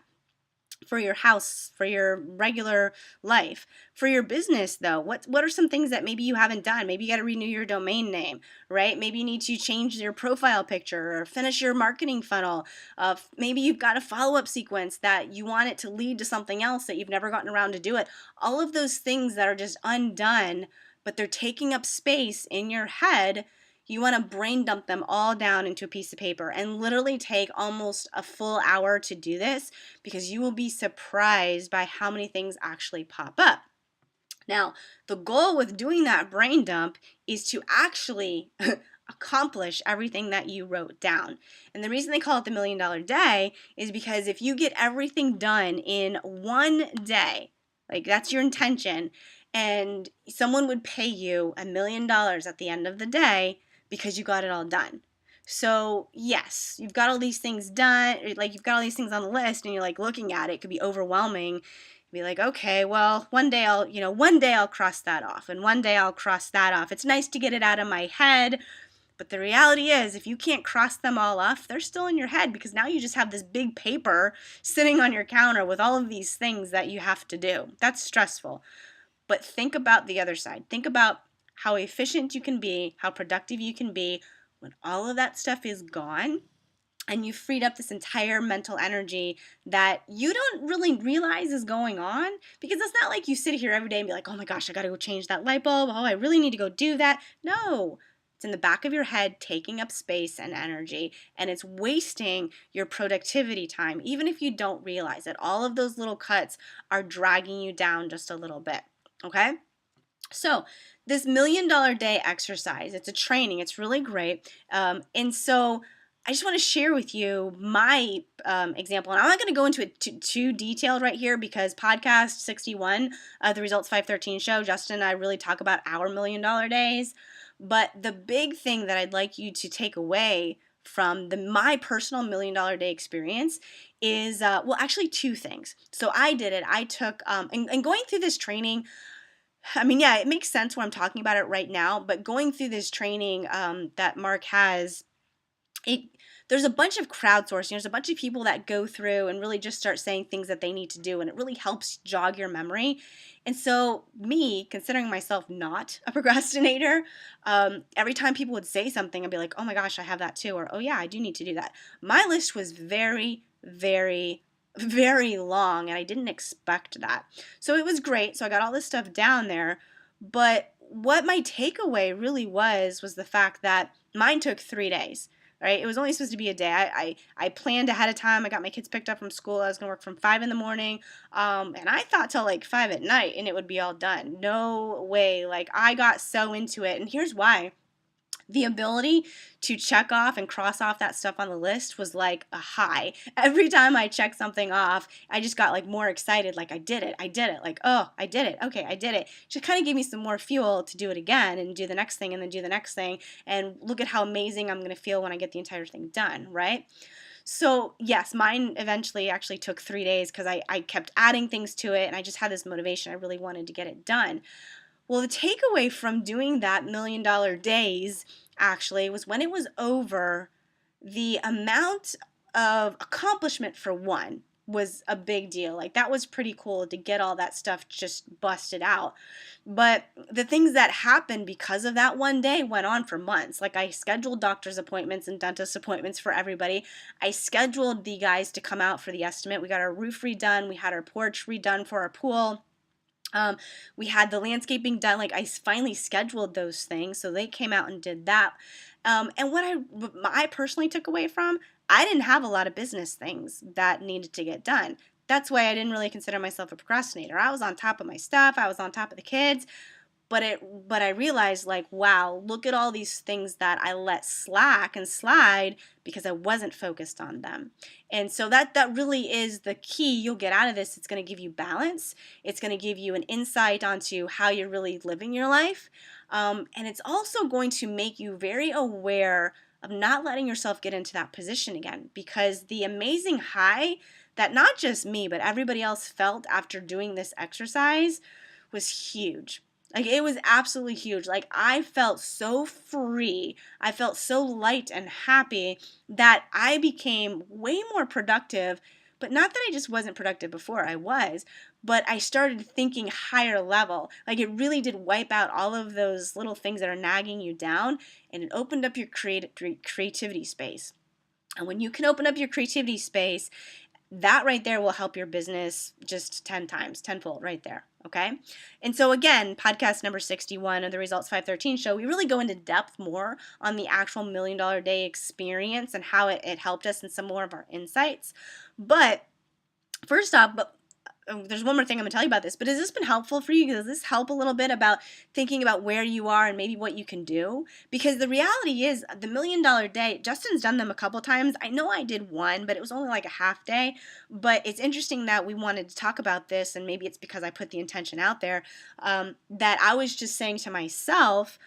For your house, for your regular life. For your business, though, what are some things that maybe you haven't done? Maybe you got to renew your domain name, right? Maybe you need to change your profile picture or finish your marketing funnel. Maybe you've got a follow-up sequence that you want it to lead to something else that you've never gotten around to do it. All of those things that are just undone, but they're taking up space in your head. You want to brain dump them all down into a piece of paper and literally take almost a full hour to do this, because you will be surprised by how many things actually pop up. Now, the goal with doing that brain dump is to actually accomplish everything that you wrote down. And the reason they call it the $1 million day is because if you get everything done in one day, like that's your intention, and someone would pay you $1 million at the end of the day, because you got it all done. So yes, you've got all these things done, like you've got all these things on the list, and you're like looking at it, it could be overwhelming. Be like, okay, well, one day I'll cross that off, and one day I'll cross that off. It's nice to get it out of my head, but the reality is, if you can't cross them all off, they're still in your head, because now you just have this big paper sitting on your counter with all of these things that you have to do. That's stressful. But think about the other side. Think about how efficient you can be, how productive you can be when all of that stuff is gone and you've freed up this entire mental energy that you don't really realize is going on. Because it's not like you sit here every day and be like, oh my gosh, I gotta go change that light bulb. Oh, I really need to go do that. No, it's in the back of your head, taking up space and energy, and it's wasting your productivity time, even if you don't realize it. All of those little cuts are dragging you down just a little bit, okay? So this $1 million day exercise, it's a training, it's really great. And so I just want to share with you my example. And I'm not going to go into it too detailed right here, because podcast 61, the Results 513 show, Justin and I really talk about our $1 million days. But the big thing that I'd like you to take away from my personal $1 million day experience is, well, actually 2 things. So I did it. I took, and going through this training, I mean, yeah, it makes sense when I'm talking about it right now, but going through this training that Mark has, there's a bunch of crowdsourcing. There's a bunch of people that go through and really just start saying things that they need to do, and it really helps jog your memory. And so me, considering myself not a procrastinator, every time people would say something, I'd be like, oh my gosh, I have that too, or oh yeah, I do need to do that. My list was very, very, very long, and I didn't expect that. So it was great. So I got all this stuff down there. But what my takeaway really was the fact that mine took 3 days. Right? It was only supposed to be a day. I planned ahead of time. I got my kids picked up from school. I was going to work from 5 in the morning. And I thought till like 5 at night and it would be all done. No way. Like, I got so into it. And here's why. The ability to check off and cross off that stuff on the list was like a high. Every time I checked something off, I just got like more excited. Like, I did it. Like, oh, I did it. Okay, I did it. Just kind of gave me some more fuel to do it again and do the next thing and then do the next thing. And look at how amazing I'm going to feel when I get the entire thing done, right? So yes, mine eventually actually took 3 days because I kept adding things to it and I just had this motivation. I really wanted to get it done. Well, the takeaway from doing that $1,000,000 days actually was when it was over, the amount of accomplishment for one was a big deal. Like, that was pretty cool to get all that stuff just busted out. But the things that happened because of that one day went on for months. Like, I scheduled doctor's appointments and dentist appointments for everybody. I scheduled the guys to come out for the estimate. We got our roof redone. We had our porch redone for our pool. We had the landscaping done. Like, I finally scheduled those things, so they came out and did that. And what I personally took away from, I didn't have a lot of business things that needed to get done. That's why I didn't really consider myself a procrastinator. I was on top of my stuff. I was on top of the kids. But I realized, like, wow, look at all these things that I let slack and slide because I wasn't focused on them. And so that really is the key you'll get out of this. It's going to give you balance. It's going to give you an insight onto how you're really living your life. And it's also going to make you very aware of not letting yourself get into that position again, because the amazing high that not just me, but everybody else felt after doing this exercise was huge. Like, it was absolutely huge. Like, I felt so free. I felt so light and happy that I became way more productive. But not that I just wasn't productive before, I was. But I started thinking higher level. Like, it really did wipe out all of those little things that are nagging you down. And it opened up your creativity space. And when you can open up your creativity space, that right there will help your business just 10 times, tenfold right there. Okay. And so again, podcast number 61 of the Results 513 show, we really go into depth more on the actual $1,000,000 day experience and how it helped us in some more of our insights. But first off, there's one more thing I'm going to tell you about this, but has this been helpful for you? Does this help a little bit about thinking about where you are and maybe what you can do? Because the reality is, the $1,000,000 day, Justin's done them a couple times. I know I did one, but it was only like a half day. But it's interesting that we wanted to talk about this, and maybe it's because I put the intention out there, that I was just saying to myself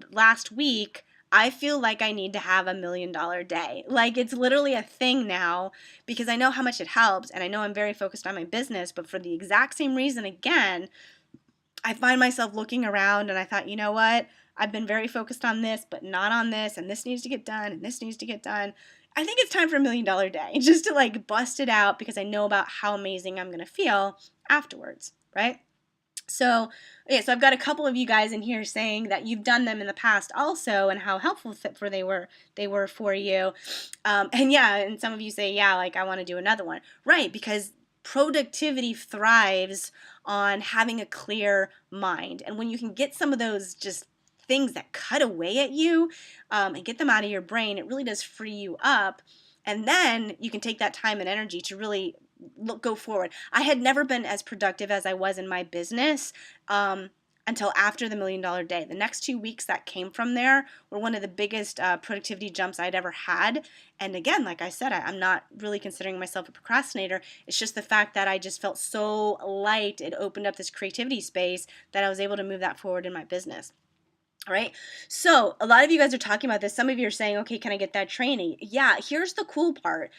last week, I feel like I need to have a $1,000,000 day. Like, it's literally a thing now because I know how much it helps and I know I'm very focused on my business, but for the exact same reason, again, I find myself looking around and I thought, you know what? I've been very focused on this, but not on this, and this needs to get done, and this needs to get done. I think it's time for a $1,000,000 day just to like bust it out because I know about how amazing I'm going to feel afterwards, right? So, yeah, so I've got a couple of you guys in here saying that you've done them in the past also and how helpful they were for you. And yeah, and some of you say, yeah, like I want to do another one. Right, because productivity thrives on having a clear mind. And when you can get some of those just things that cut away at you and get them out of your brain, it really does free you up. And then you can take that time and energy to really go forward. I had never been as productive as I was in my business until after the $1,000,000 day. The next 2 weeks that came from there were one of the biggest productivity jumps I'd ever had. And again, like I said, I'm not really considering myself a procrastinator. It's just the fact that I just felt so light. It opened up this creativity space that I was able to move that forward in my business. All right. So a lot of you guys are talking about this. Some of you are saying, okay, can I get that training? Yeah, here's the cool part.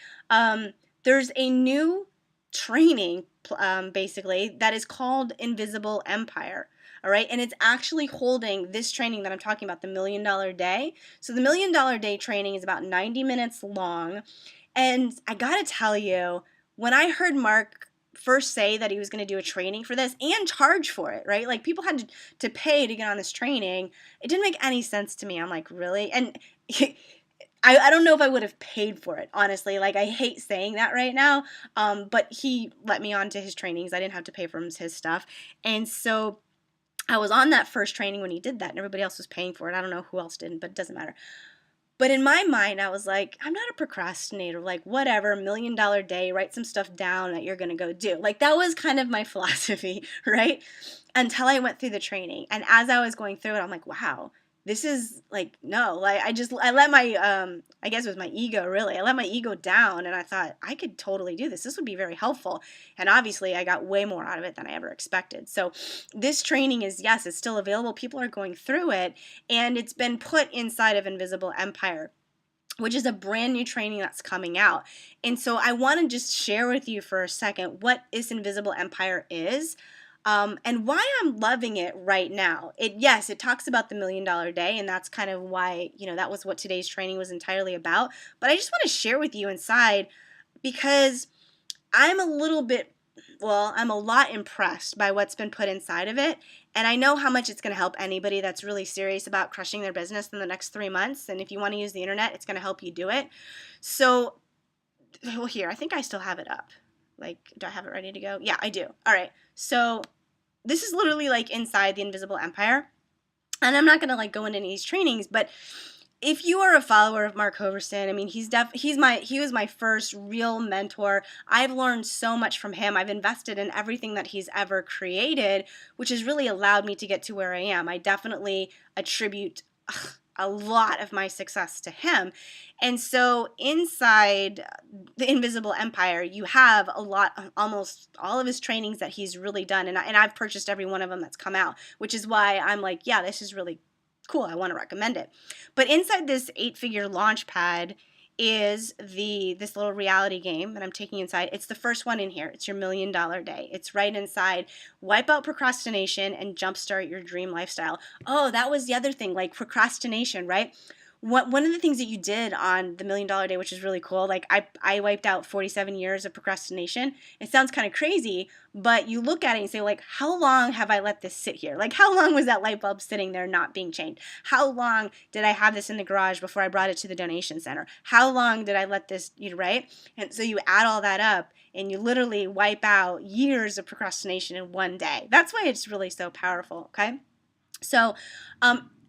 There's a new training, basically, that is called Invisible Empire. All right. And it's actually holding this training that I'm talking about, the $1,000,000 day. So the $1,000,000 day training is about 90 minutes long. And I got to tell you, when I heard Mark first say that he was going to do a training for this and charge for it, right? Like, people had to pay to get on this training. It didn't make any sense to me. I'm like, really? And I don't know if I would have paid for it, honestly. Like, I hate saying that right now, but he let me on to his trainings. I didn't have to pay for his stuff. And so I was on that first training when he did that, and everybody else was paying for it. I don't know who else didn't, but it doesn't matter. But in my mind, I was like, I'm not a procrastinator. Like, whatever, $1,000,000 day, write some stuff down that you're going to go do. Like, that was kind of my philosophy, right? Until I went through the training. And as I was going through it, I'm like, wow, this is like, no, like, I let my, I guess it was my ego, really. I let my ego down, and I thought, I could totally do this. This would be very helpful. And obviously, I got way more out of it than I ever expected. So this training is, yes, it's still available. People are going through it, and it's been put inside of Invisible Empire, which is a brand new training that's coming out. And so I want to just share with you for a second what this Invisible Empire is. And why I'm loving it right now. Yes, it talks about the $1,000,000 day, and that's kind of why, that was what today's training was entirely about. But I just want to share with you inside, because I'm a lot impressed by what's been put inside of it. And I know how much it's going to help anybody that's really serious about crushing their business in the next 3 months. And if you want to use the internet, it's going to help you do it. So, well, here, I think I still have it up. Like, do I have it ready to go? Yeah, I do. All right. So this is literally like inside the Invisible Empire. And I'm not going to like go into any of these trainings, but if you are a follower of Mark Hoverson, I mean, he was my first real mentor. I've learned so much from him. I've invested in everything that he's ever created, which has really allowed me to get to where I am. I definitely attribute a lot of my success to him. And so inside the Invisible Empire, you have almost all of his trainings that he's really done. And I've purchased every one of them that's come out, which is why I'm like, yeah, this is really cool. I want to recommend it. But inside this 8-figure launch pad is this little reality game that I'm taking inside. It's the first one in here. It's your $1,000,000 day. It's right inside. Wipe out procrastination and jumpstart your dream lifestyle. Oh, that was the other thing, like procrastination, right? One of the things that you did on the $1,000,000 day, which is really cool, like I wiped out 47 years of procrastination. It sounds kind of crazy, but you look at it and say, like, how long have I let this sit here? Like, how long was that light bulb sitting there not being changed? How long did I have this in the garage before I brought it to the donation center? How long did I let this, right? And so you add all that up, and you literally wipe out years of procrastination in one day. That's why it's really so powerful, okay? So,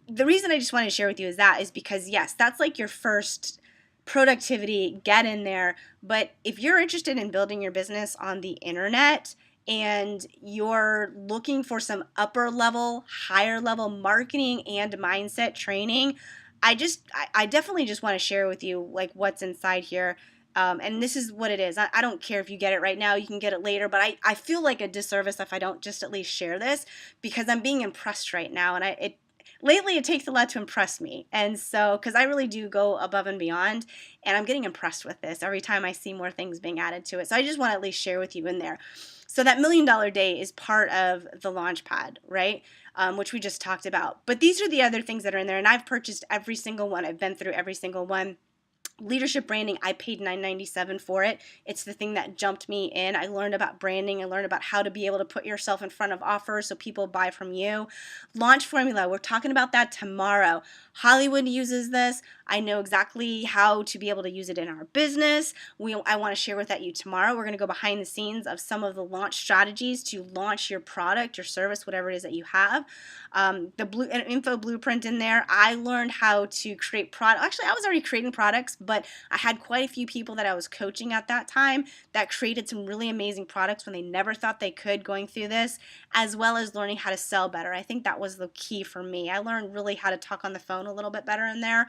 the reason I just wanted to share with you is because, yes, that's like your first productivity, get in there. But if you're interested in building your business on the internet and you're looking for some upper level, higher level marketing and mindset training, I definitely just want to share with you like what's inside here. And this is what it is. I don't care if you get it right now, you can get it later, but I feel like a disservice if I don't just at least share this, because I'm being impressed right now, and lately it takes a lot to impress me. And so, because I really do go above and beyond, and I'm getting impressed with this every time I see more things being added to it. So I just want to at least share with you in there. So that $1,000,000 day is part of the launch pad, right? Which we just talked about. But these are the other things that are in there, and I've purchased every single one. I've been through every single one. Leadership branding, I paid $9.97 for it. It's the thing that jumped me in. I learned about branding. I learned about how to be able to put yourself in front of offers so people buy from you. Launch formula, we're talking about that tomorrow. Hollywood uses this. I know exactly how to be able to use it in our business. I want to share with you tomorrow. We're going to go behind the scenes of some of the launch strategies to launch your product, your service, whatever it is that you have. The info blueprint in there. I learned how to create product. Actually, I was already creating products, but I had quite a few people that I was coaching at that time that created some really amazing products when they never thought they could, going through this, as well as learning how to sell better. I think that was the key for me. I learned really how to talk on the phone a little bit better in there.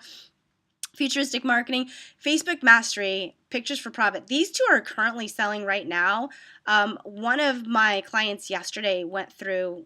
Futuristic marketing, Facebook mastery, pictures for profit. These two are currently selling right now. One of my clients yesterday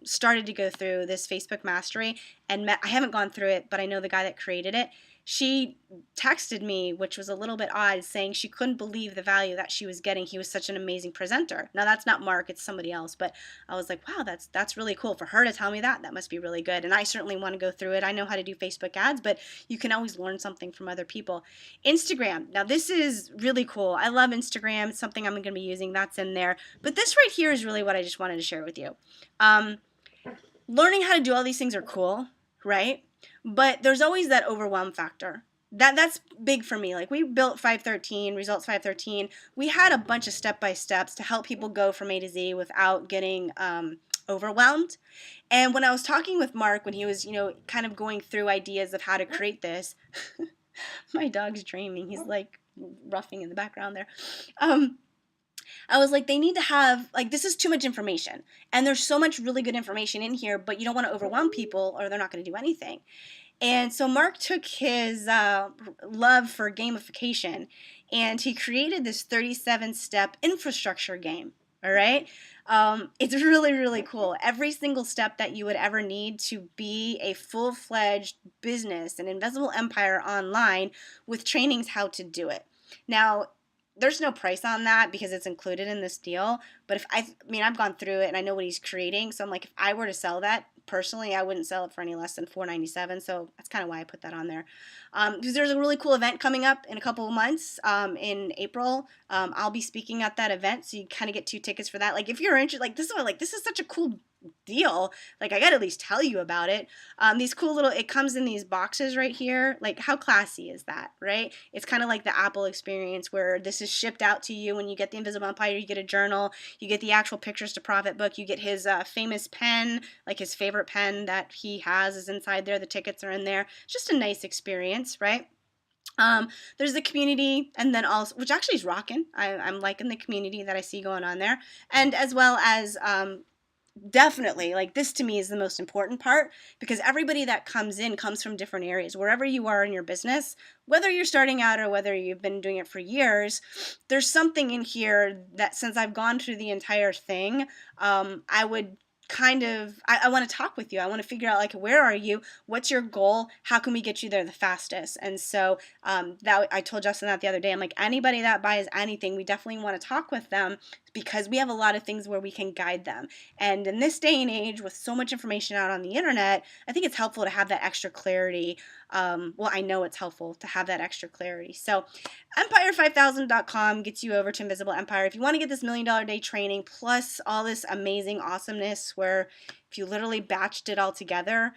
started to go through this Facebook mastery, and I haven't gone through it, but I know the guy that created it. She texted me, which was a little bit odd, saying she couldn't believe the value that she was getting. He was such an amazing presenter. Now, that's not Mark, it's somebody else, but I was like, wow, that's really cool. For her to tell me that must be really good. And I certainly want to go through it. I know how to do Facebook ads, but you can always learn something from other people. Instagram. Now, this is really cool. I love Instagram. It's something I'm going to be using. That's in there. But this right here is really what I just wanted to share with you. Learning how to do all these things are cool, right? But there's always that overwhelm factor. That's big for me. Like, we built 513, Results 513. We had a bunch of step-by-steps to help people go from A to Z without getting overwhelmed. And when I was talking with Mark, when he was, kind of going through ideas of how to create this, my dog's dreaming. He's like roughing in the background there. I was like, they need to have, like, this is too much information. And there's so much really good information in here, but you don't want to overwhelm people or they're not going to do anything. And so Mark took his love for gamification and he created this 37-step infrastructure game. All right. It's really, really cool. Every single step that you would ever need to be a full-fledged business, an invisible empire online with trainings how to do it. Now, there's no price on that because it's included in this deal. But if I've gone through it and I know what he's creating. So I'm like, if I were to sell that personally, I wouldn't sell it for any less than $4.97. So that's kind of why I put that on there. Because there's a really cool event coming up in a couple of months in April. I'll be speaking at that event, so you kind of get 2 tickets for that. Like if you're interested, this is such a cool deal. Like I gotta at least tell you about it. These cool little, it comes in these boxes right here. Like how classy is that, right? It's kind of like the Apple experience where this is shipped out to you when you get the Invisible Empire. You get a journal, you get the actual Pictures to Profit book, you get his famous pen, like his favorite pen that he has is inside there. The tickets are in there. It's just a nice experience, right? There's the community, and then also, which actually is rocking. I'm liking the community that I see going on there, and as well as definitely, like this to me is the most important part because everybody that comes in comes from different areas. Wherever you are in your business, whether you're starting out or whether you've been doing it for years, there's something in here that since I've gone through the entire thing, I would I want to talk with you. I want to figure out like, where are you? What's your goal? How can we get you there the fastest? And so that I told Justin that the other day. I'm like, anybody that buys anything, we definitely want to talk with them because we have a lot of things where we can guide them. And in this day and age with so much information out on the internet, I think it's helpful to have that extra clarity. I know it's helpful to have that extra clarity. So Empire5000.com gets you over to Invisible Empire. If you want to get this $1 Million Day training plus all this amazing awesomeness where if you literally batched it all together,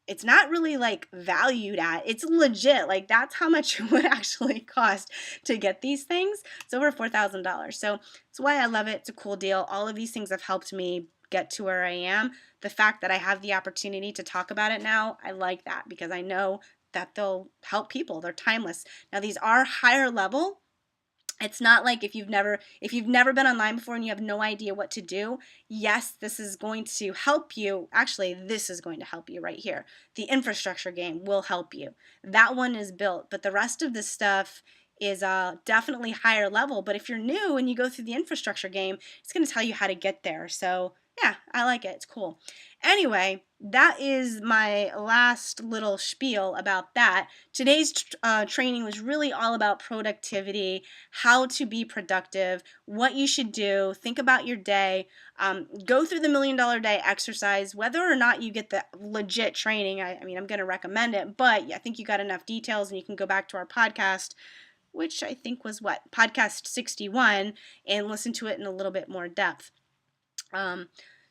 it's not really like valued at. It's legit. Like that's how much it would actually cost to get these things. It's over $4,000. So that's why I love it. It's a cool deal. All of these things have helped me get to where I am. The fact that I have the opportunity to talk about it now, I like that because I know that they'll help people. They're timeless. Now these are higher level. It's not like if you've never been online before and you have no idea what to do, yes, this is going to help you. Actually, this is going to help you right here. The infrastructure game will help you. That one is built, but the rest of the stuff is definitely higher level. But if you're new and you go through the infrastructure game, it's going to tell you how to get there. So yeah, I like it. It's cool. Anyway, that is my last little spiel about that. Today's training was really all about productivity, how to be productive, what you should do, think about your day, go through the $1 Million Day exercise, whether or not you get the legit training. I mean, I'm going to recommend it, but I think you got enough details and you can go back to our podcast, which I think was podcast 61, and listen to it in a little bit more depth.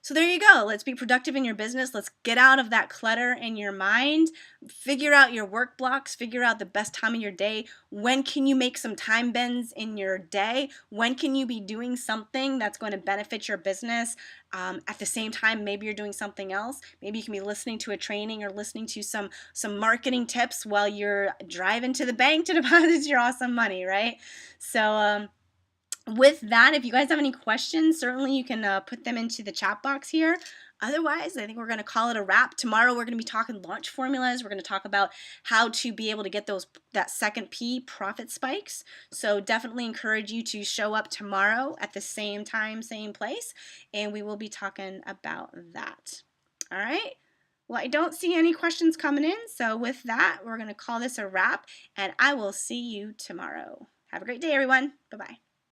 So there you go. Let's be productive in your business. Let's get out of that clutter in your mind. Figure out your work blocks. Figure out the best time of your day. When can you make some time bends in your day? When can you be doing something that's going to benefit your business? At the same time, maybe you're doing something else. Maybe you can be listening to a training or listening to some marketing tips while you're driving to the bank to deposit your awesome money, right? So, with that, if you guys have any questions, certainly you can put them into the chat box here. Otherwise, I think we're going to call it a wrap. Tomorrow, we're going to be talking launch formulas. We're going to talk about how to be able to get that second P, profit spikes. So definitely encourage you to show up tomorrow at the same time, same place, and we will be talking about that. All right? Well, I don't see any questions coming in, so with that, we're going to call this a wrap, and I will see you tomorrow. Have a great day, everyone. Bye-bye.